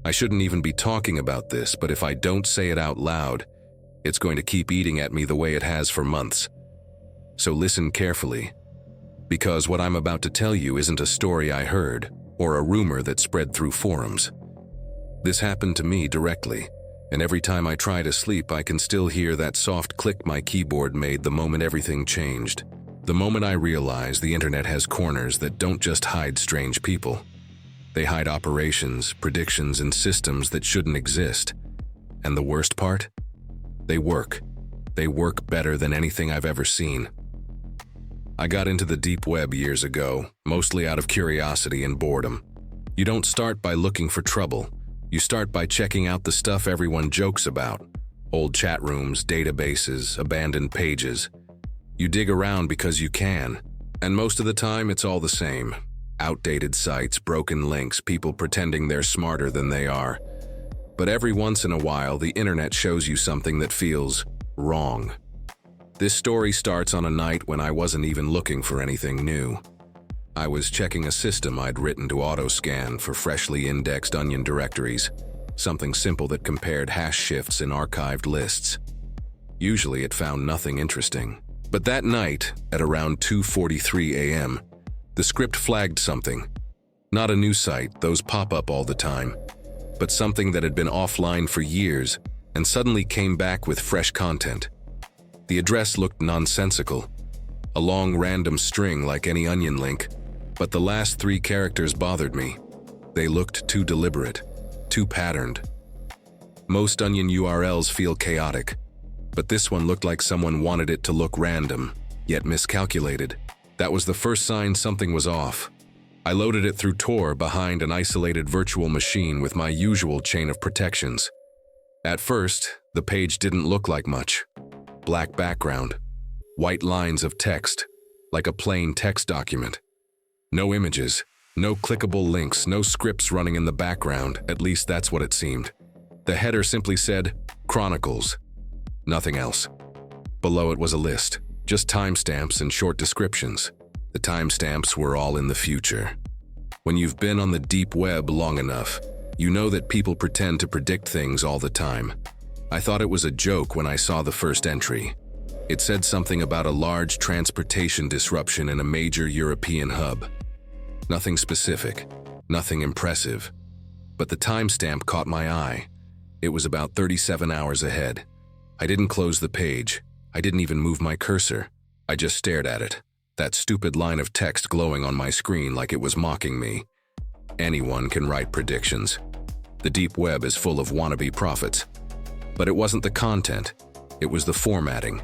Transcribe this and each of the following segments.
I shouldn't even be talking about this, but if I don't say it out loud, it's going to keep eating at me the way it has for months. So listen carefully, because what I'm about to tell you isn't a story I heard or a rumor that spread through forums. This happened to me directly, and every time I try to sleep, I can still hear that soft click my keyboard made the moment everything changed. The moment I realized the internet has corners that don't just hide strange people. They hide operations, predictions, and systems that shouldn't exist. And the worst part? They work. They work better than anything I've ever seen. I got into the deep web years ago, mostly out of curiosity and boredom. You don't start by looking for trouble. You start by checking out the stuff everyone jokes about. Old chat rooms, databases, abandoned pages. You dig around because you can, and most of the time it's all the same. Outdated sites, broken links, people pretending they're smarter than they are. But every once in a while, the internet shows you something that feels wrong. This story starts on a night when I wasn't even looking for anything new. I was checking a system I'd written to auto-scan for freshly indexed onion directories, something simple that compared hash shifts in archived lists. Usually it found nothing interesting. But that night, at around 2:43 a.m., the script flagged something. Not a new site, those pop up all the time, but something that had been offline for years and suddenly came back with fresh content. The address looked nonsensical, a long random string like any onion link, but the last 3 characters bothered me. They looked too deliberate, too patterned. Most onion URLs feel chaotic, but this one looked like someone wanted it to look random, yet miscalculated. That was the first sign something was off. I loaded it through Tor behind an isolated virtual machine with my usual chain of protections. At first, the page didn't look like much. Black background, white lines of text, like a plain text document. No images, no clickable links, no scripts running in the background, at least that's what it seemed. The header simply said, Chronicles. Nothing else. Below it was a list, just timestamps and short descriptions. The timestamps were all in the future. When you've been on the deep web long enough, you know that people pretend to predict things all the time. I thought it was a joke when I saw the first entry. It said something about a large transportation disruption in a major European hub. Nothing specific, nothing impressive. But the timestamp caught my eye. It was about 37 hours ahead. I didn't close the page. I didn't even move my cursor. I just stared at it. That stupid line of text glowing on my screen like it was mocking me. Anyone can write predictions. The deep web is full of wannabe prophets. But it wasn't the content. It was the formatting,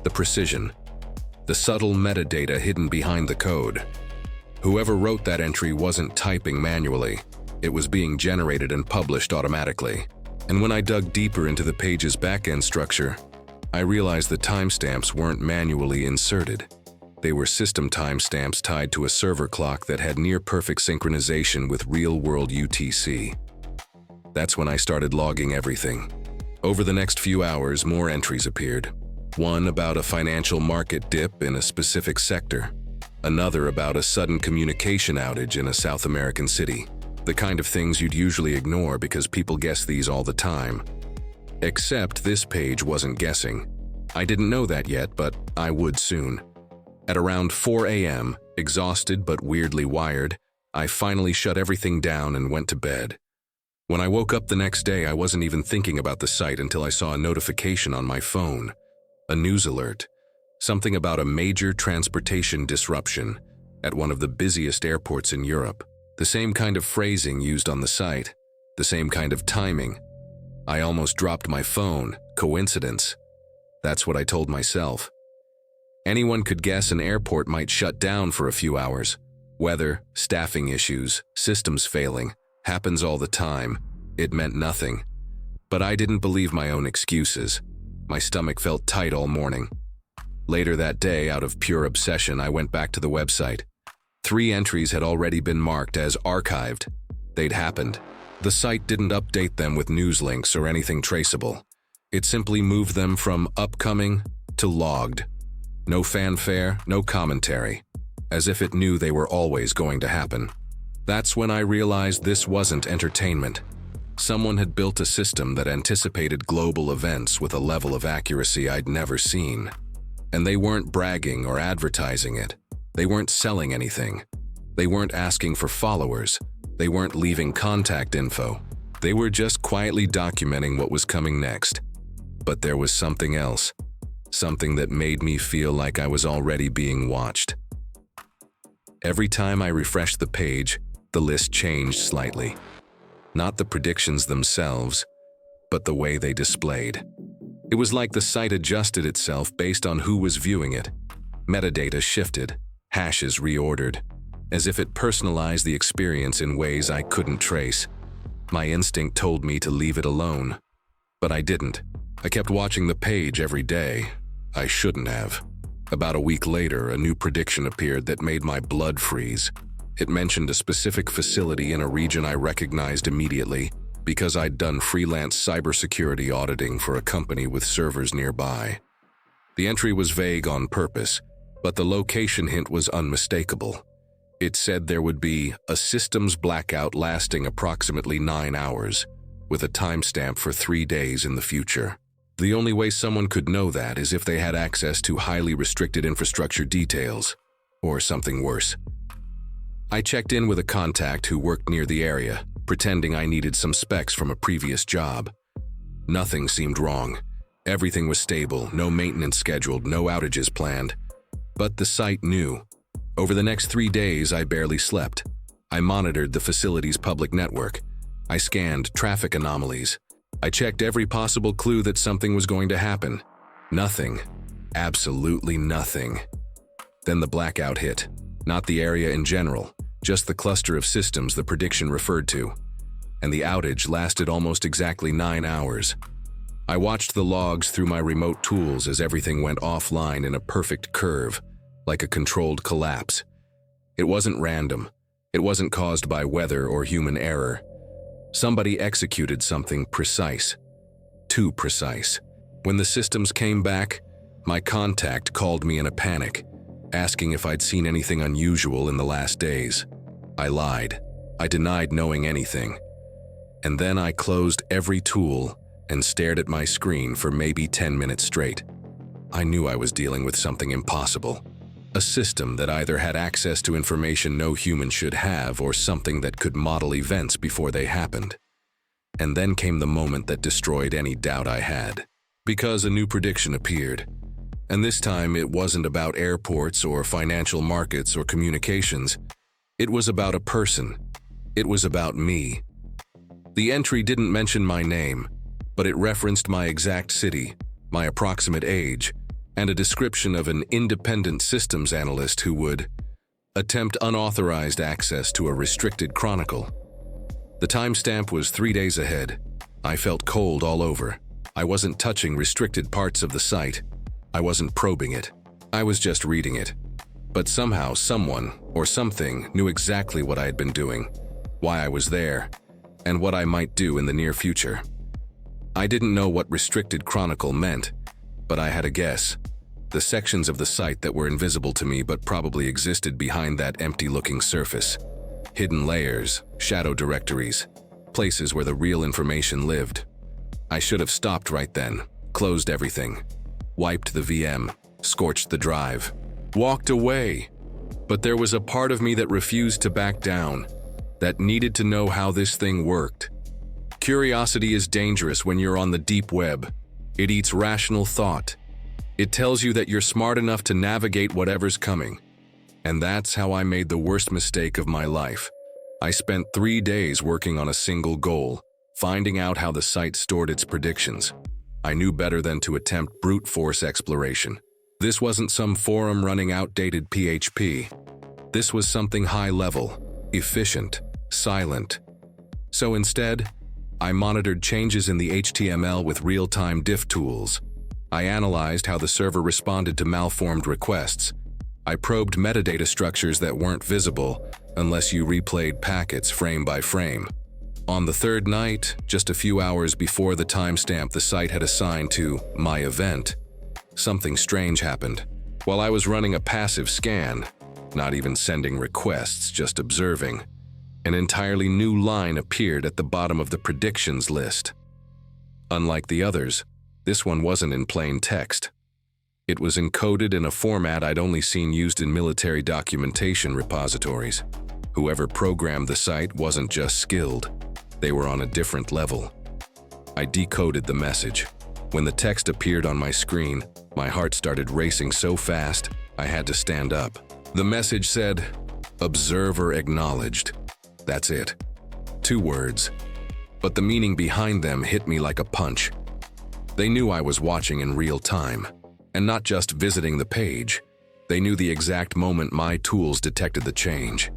the precision, the subtle metadata hidden behind the code. Whoever wrote that entry wasn't typing manually. It was being generated and published automatically. And when I dug deeper into the page's backend structure, I realized the timestamps weren't manually inserted. They were system timestamps tied to a server clock that had near-perfect synchronization with real-world UTC. That's when I started logging everything. Over the next few hours, more entries appeared. One about a financial market dip in a specific sector. Another about a sudden communication outage in a South American city. The kind of things you'd usually ignore because people guess these all the time. Except this page wasn't guessing. I didn't know that yet, but I would soon. At around 4 a.m., exhausted but weirdly wired, I finally shut everything down and went to bed. When I woke up the next day, I wasn't even thinking about the site until I saw a notification on my phone. A news alert. Something about a major transportation disruption at one of the busiest airports in Europe. The same kind of phrasing used on the site. The same kind of timing. I almost dropped my phone. Coincidence. That's what I told myself. Anyone could guess an airport might shut down for a few hours. Weather, staffing issues, systems failing. Happens all the time. It meant nothing. But I didn't believe my own excuses. My stomach felt tight all morning. Later that day, out of pure obsession, I went back to the website. 3 entries had already been marked as archived. They'd happened. The site didn't update them with news links or anything traceable. It simply moved them from upcoming to logged. No fanfare, no commentary. As if it knew they were always going to happen. That's when I realized this wasn't entertainment. Someone had built a system that anticipated global events with a level of accuracy I'd never seen. And they weren't bragging or advertising it. They weren't selling anything. They weren't asking for followers. They weren't leaving contact info. They were just quietly documenting what was coming next. But there was something else. Something that made me feel like I was already being watched. Every time I refreshed the page, the list changed slightly. Not the predictions themselves, but the way they displayed. It was like the site adjusted itself based on who was viewing it. Metadata shifted, hashes reordered, as if it personalized the experience in ways I couldn't trace. My instinct told me to leave it alone, but I didn't. I kept watching the page every day. I shouldn't have. About a week later, a new prediction appeared that made my blood freeze. It mentioned a specific facility in a region I recognized immediately because I'd done freelance cybersecurity auditing for a company with servers nearby. The entry was vague on purpose, but the location hint was unmistakable. It said there would be a systems blackout lasting approximately 9 hours, with a timestamp for 3 days in the future. The only way someone could know that is if they had access to highly restricted infrastructure details, or something worse. I checked in with a contact who worked near the area, pretending I needed some specs from a previous job. Nothing seemed wrong. Everything was stable, no maintenance scheduled, no outages planned. But the site knew. Over the next 3 days, I barely slept. I monitored the facility's public network. I scanned traffic anomalies. I checked every possible clue that something was going to happen. Nothing. Absolutely nothing. Then the blackout hit. Not the area in general, just the cluster of systems the prediction referred to. And the outage lasted almost exactly 9 hours. I watched the logs through my remote tools as everything went offline in a perfect curve, like a controlled collapse. It wasn't random. It wasn't caused by weather or human error. Somebody executed something precise. Too precise. When the systems came back, my contact called me in a panic, asking if I'd seen anything unusual in the last days. I lied. I denied knowing anything. And then I closed every tool and stared at my screen for maybe 10 minutes straight. I knew I was dealing with something impossible. A system that either had access to information no human should have or something that could model events before they happened. And then came the moment that destroyed any doubt I had. Because a new prediction appeared. And this time it wasn't about airports or financial markets or communications. It was about a person. It was about me. The entry didn't mention my name, but it referenced my exact city, my approximate age, and a description of an independent systems analyst who would attempt unauthorized access to a restricted chronicle. The timestamp was 3 days ahead. I felt cold all over. I wasn't touching restricted parts of the site. I wasn't probing it. I was just reading it. But somehow someone or something knew exactly what I had been doing, why I was there, and what I might do in the near future. I didn't know what restricted chronicle meant, but I had a guess. The sections of the site that were invisible to me but probably existed behind that empty-looking surface. Hidden layers, shadow directories, places where the real information lived. I should have stopped right then, closed everything, wiped the VM, scorched the drive, walked away. But there was a part of me that refused to back down, that needed to know how this thing worked. Curiosity is dangerous when you're on the deep web. It eats rational thought. It tells you that you're smart enough to navigate whatever's coming. And that's how I made the worst mistake of my life. I spent 3 days working on a single goal, finding out how the site stored its predictions. I knew better than to attempt brute force exploration. This wasn't some forum running outdated PHP. This was something high level, efficient, silent. So instead, I monitored changes in the HTML with real-time diff tools. I analyzed how the server responded to malformed requests. I probed metadata structures that weren't visible unless you replayed packets frame by frame. On the third night, just a few hours before the timestamp the site had assigned to my event, something strange happened. While I was running a passive scan, not even sending requests, just observing, An entirely new line appeared at the bottom of the predictions list. Unlike the others, this one wasn't in plain text. It was encoded in a format I'd only seen used in military documentation repositories. Whoever programmed the site wasn't just skilled, they were on a different level. I decoded the message. When the text appeared on my screen, my heart started racing so fast, I had to stand up. The message said, "Observer acknowledged." That's it. 2 words. But the meaning behind them hit me like a punch. They knew I was watching in real time, and not just visiting the page. They knew the exact moment my tools detected the change.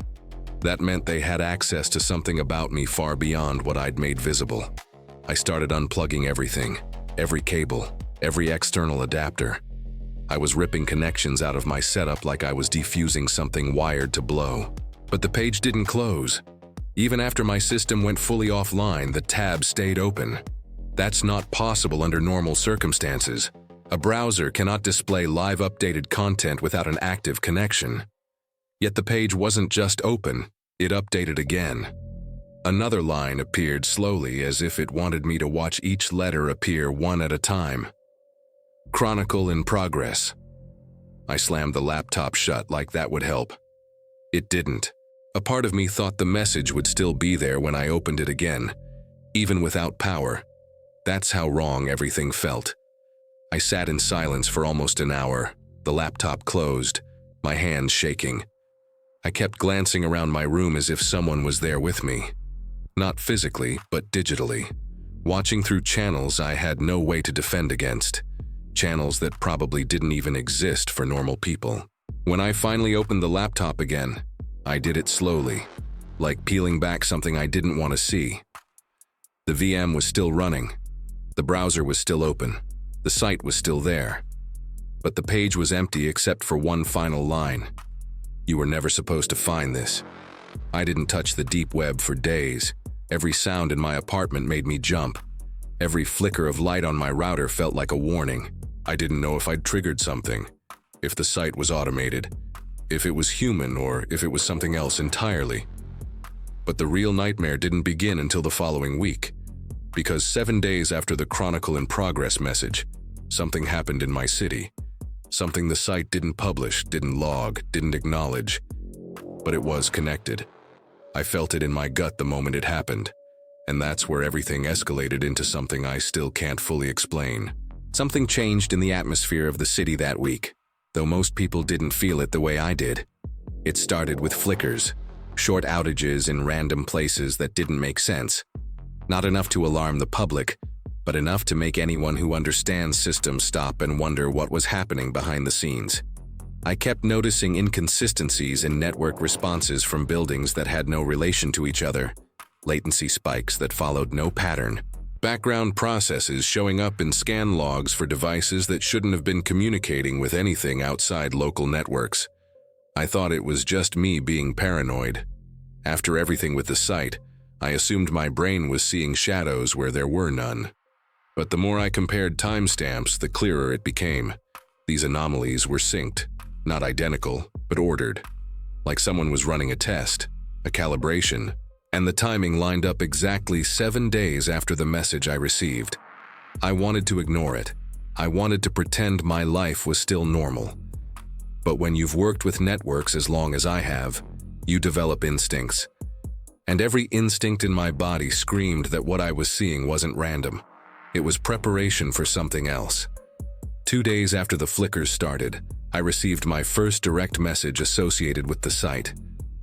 That meant they had access to something about me far beyond what I'd made visible. I started unplugging everything, every cable, every external adapter. I was ripping connections out of my setup like I was defusing something wired to blow. But the page didn't close. Even after my system went fully offline, the tab stayed open. That's not possible under normal circumstances. A browser cannot display live updated content without an active connection. Yet the page wasn't just open, it updated again. Another line appeared slowly, as if it wanted me to watch each letter appear one at a time. Chronicle in progress. I slammed the laptop shut like that would help. It didn't. A part of me thought the message would still be there when I opened it again, even without power. That's how wrong everything felt. I sat in silence for almost an hour, the laptop closed, my hands shaking. I kept glancing around my room as if someone was there with me. Not physically, but digitally. Watching through channels I had no way to defend against. Channels that probably didn't even exist for normal people. When I finally opened the laptop again, I did it slowly, like peeling back something I didn't want to see. The VM was still running. The browser was still open. The site was still there. But the page was empty except for one final line. "You were never supposed to find this." I didn't touch the deep web for days. Every sound in my apartment made me jump. Every flicker of light on my router felt like a warning. I didn't know if I'd triggered something, if the site was automated, if it was human, or if it was something else entirely. But the real nightmare didn't begin until the following week. Because 7 days after the Chronicle in Progress message, something happened in my city. Something the site didn't publish, didn't log, didn't acknowledge. But it was connected. I felt it in my gut the moment it happened. And that's where everything escalated into something I still can't fully explain. Something changed in the atmosphere of the city that week, though most people didn't feel it the way I did. It started with flickers, short outages in random places that didn't make sense. Not enough to alarm the public, but enough to make anyone who understands systems stop and wonder what was happening behind the scenes. I kept noticing inconsistencies in network responses from buildings that had no relation to each other, latency spikes that followed no pattern, background processes showing up in scan logs for devices that shouldn't have been communicating with anything outside local networks. I thought it was just me being paranoid. After everything with the site, I assumed my brain was seeing shadows where there were none. But the more I compared timestamps, the clearer it became. These anomalies were synced, not identical, but ordered. Like someone was running a test, a calibration, and the timing lined up exactly 7 days after the message I received. I wanted to ignore it. I wanted to pretend my life was still normal. But when you've worked with networks as long as I have, you develop instincts. And every instinct in my body screamed that what I was seeing wasn't random. It was preparation for something else. 2 days after the flickers started, I received my first direct message associated with the site.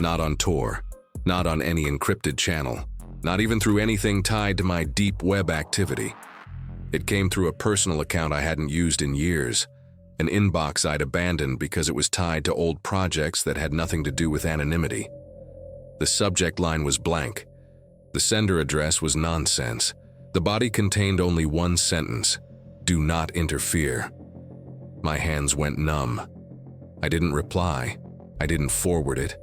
Not on Tor, not on any encrypted channel, not even through anything tied to my deep web activity. It came through a personal account I hadn't used in years, an inbox I'd abandoned because it was tied to old projects that had nothing to do with anonymity. The subject line was blank. The sender address was nonsense. The body contained only one sentence: "Do not interfere." My hands went numb. I didn't reply. I didn't forward it.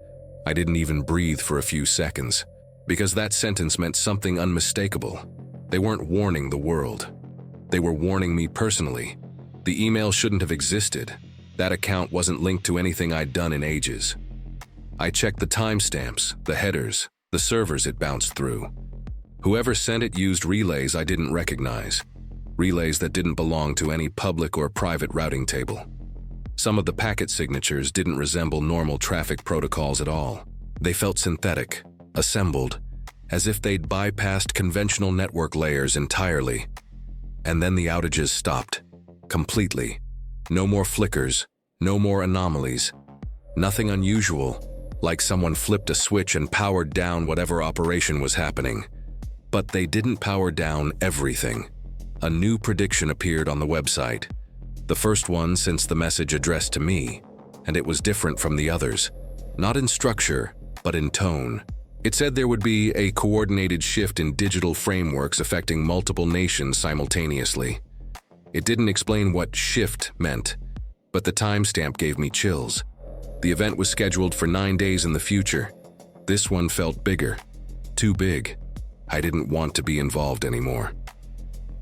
I didn't even breathe for a few seconds, because that sentence meant something unmistakable. They weren't warning the world. They were warning me personally. The email shouldn't have existed. That account wasn't linked to anything I'd done in ages. I checked the timestamps, the headers, the servers it bounced through. Whoever sent it used relays I didn't recognize, relays that didn't belong to any public or private routing table. Some of the packet signatures didn't resemble normal traffic protocols at all. They felt synthetic, assembled, as if they'd bypassed conventional network layers entirely. And then the outages stopped, completely. No more flickers, no more anomalies. Nothing unusual, like someone flipped a switch and powered down whatever operation was happening. But they didn't power down everything. A new prediction appeared on the website. The first one since the message addressed to me, and it was different from the others. Not in structure, but in tone. It said there would be a coordinated shift in digital frameworks affecting multiple nations simultaneously. It didn't explain what shift meant, but the timestamp gave me chills. The event was scheduled for 9 days in the future. This one felt bigger. Too big. I didn't want to be involved anymore.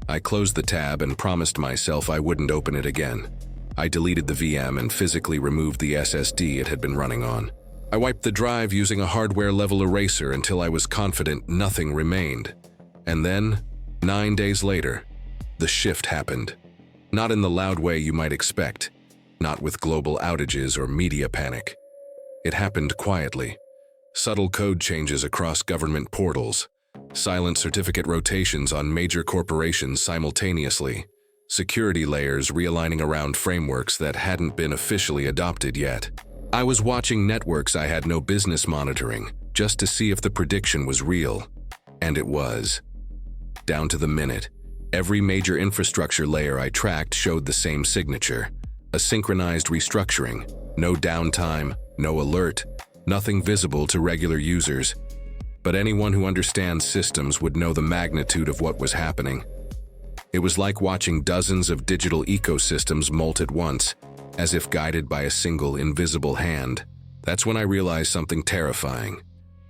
I closed the tab and promised myself I wouldn't open it again. I deleted the VM and physically removed the SSD it had been running on. I wiped the drive using a hardware-level eraser until I was confident nothing remained. And then, 9 days later, the shift happened. Not in the loud way you might expect, not with global outages or media panic. It happened quietly. Subtle code changes across government portals, silent certificate rotations on major corporations simultaneously, security layers realigning around frameworks that hadn't been officially adopted yet. I was watching networks I had no business monitoring, just to see if the prediction was real. And it was. Down to the minute, every major infrastructure layer I tracked showed the same signature. A synchronized restructuring, no downtime, no alert, nothing visible to regular users. But anyone who understands systems would know the magnitude of what was happening. It was like watching dozens of digital ecosystems molt at once, as if guided by a single invisible hand. That's when I realized something terrifying.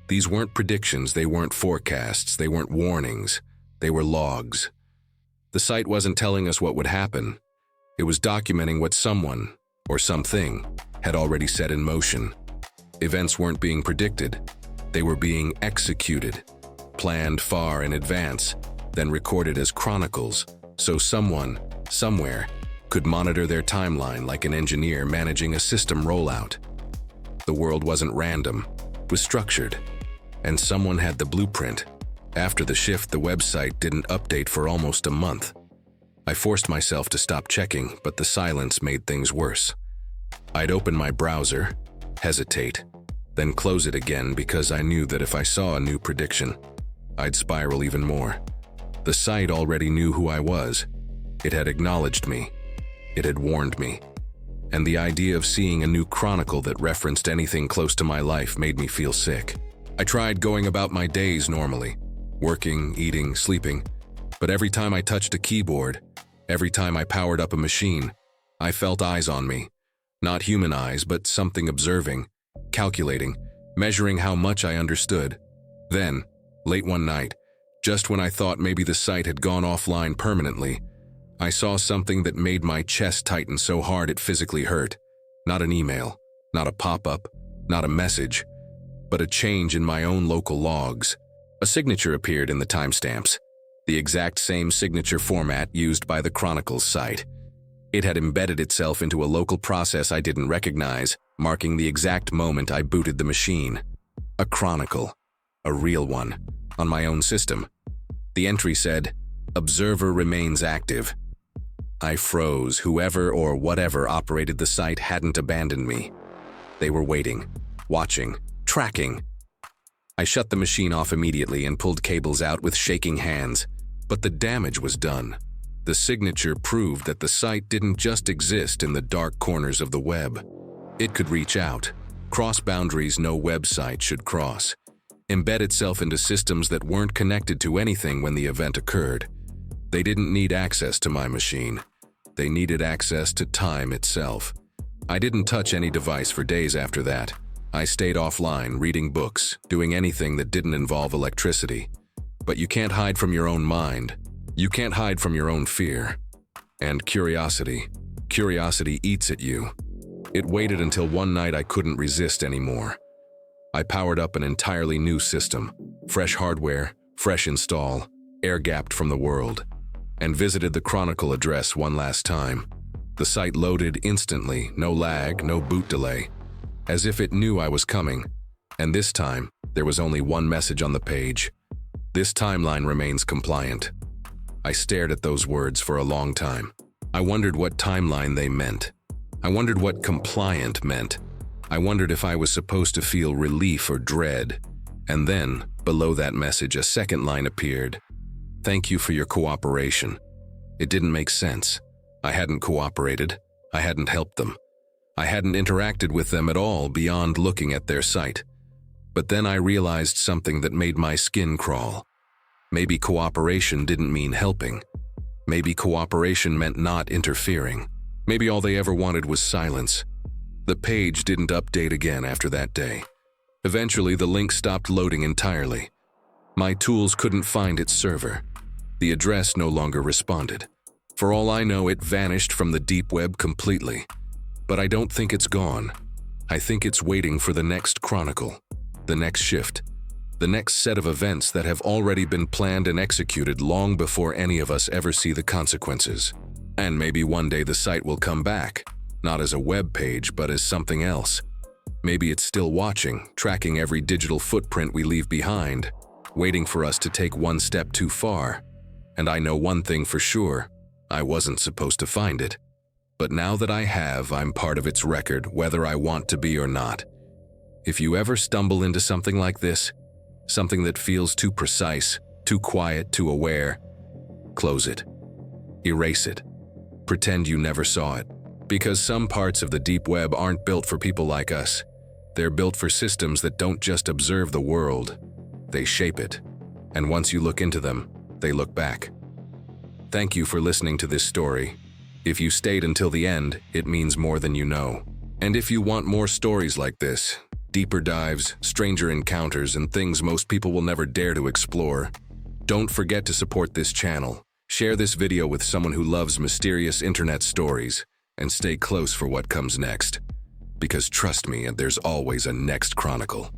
These weren't predictions, they weren't forecasts, they weren't warnings, they were logs. The site wasn't telling us what would happen. It was documenting what someone, or something, had already set in motion. Events weren't being predicted. They were being executed, planned far in advance, then recorded as chronicles, so someone, somewhere, could monitor their timeline like an engineer managing a system rollout. The world wasn't random, it was structured, and someone had the blueprint. After the shift, the website didn't update for almost a month. I forced myself to stop checking, but the silence made things worse. I'd open my browser, hesitate, then close it again because I knew that if I saw a new prediction, I'd spiral even more. The site already knew who I was. It had acknowledged me. It had warned me. And the idea of seeing a new chronicle that referenced anything close to my life made me feel sick. I tried going about my days normally, working, eating, sleeping, but every time I touched a keyboard, every time I powered up a machine, I felt eyes on me. Not human eyes, but something observing, calculating, measuring how much I understood. Then, late one night, just when I thought maybe the site had gone offline permanently, I saw something that made my chest tighten so hard it physically hurt. Not an email, not a pop-up, not a message, but a change in my own local logs. A signature appeared in the timestamps, the exact same signature format used by the Chronicles site. It had embedded itself into a local process I didn't recognize, marking the exact moment I booted the machine. A chronicle, a real one, on my own system. The entry said, "Observer remains active." I froze. Whoever or whatever operated the site hadn't abandoned me. They were waiting, watching, tracking. I shut the machine off immediately and pulled cables out with shaking hands. But the damage was done. The signature proved that the site didn't just exist in the dark corners of the web. It could reach out, cross boundaries no website should cross, embed itself into systems that weren't connected to anything when the event occurred. They didn't need access to my machine. They needed access to time itself. I didn't touch any device for days after that. I stayed offline, reading books, doing anything that didn't involve electricity. But you can't hide from your own mind. You can't hide from your own fear. And curiosity. Curiosity eats at you. It waited until one night I couldn't resist anymore. I powered up an entirely new system, fresh hardware, fresh install, air-gapped from the world, and visited the Chronicle address one last time. The site loaded instantly, no lag, no boot delay, as if it knew I was coming. And this time, there was only one message on the page. This timeline remains compliant. I stared at those words for a long time. I wondered what timeline they meant. I wondered what compliant meant. I wondered if I was supposed to feel relief or dread. And then, below that message, a second line appeared. Thank you for your cooperation. It didn't make sense. I hadn't cooperated. I hadn't helped them. I hadn't interacted with them at all beyond looking at their site. But then I realized something that made my skin crawl. Maybe cooperation didn't mean helping. Maybe cooperation meant not interfering. Maybe all they ever wanted was silence. The page didn't update again after that day. Eventually, the link stopped loading entirely. My tools couldn't find its server. The address no longer responded. For all I know, it vanished from the deep web completely. But I don't think it's gone. I think it's waiting for the next chronicle, the next shift, the next set of events that have already been planned and executed long before any of us ever see the consequences. And maybe one day the site will come back, not as a web page, but as something else. Maybe it's still watching, tracking every digital footprint we leave behind, waiting for us to take one step too far. And I know one thing for sure, I wasn't supposed to find it. But now that I have, I'm part of its record, whether I want to be or not. If you ever stumble into something like this, something that feels too precise, too quiet, too aware, close it. Erase it. Pretend you never saw it. Because some parts of the deep web aren't built for people like us. They're built for systems that don't just observe the world, they shape it. And once you look into them, they look back. Thank you for listening to this story. If you stayed until the end, it means more than you know. And if you want more stories like this, deeper dives, stranger encounters, and things most people will never dare to explore, don't forget to support this channel. Share this video with someone who loves mysterious internet stories, and stay close for what comes next. Because trust me, there's always a next chronicle.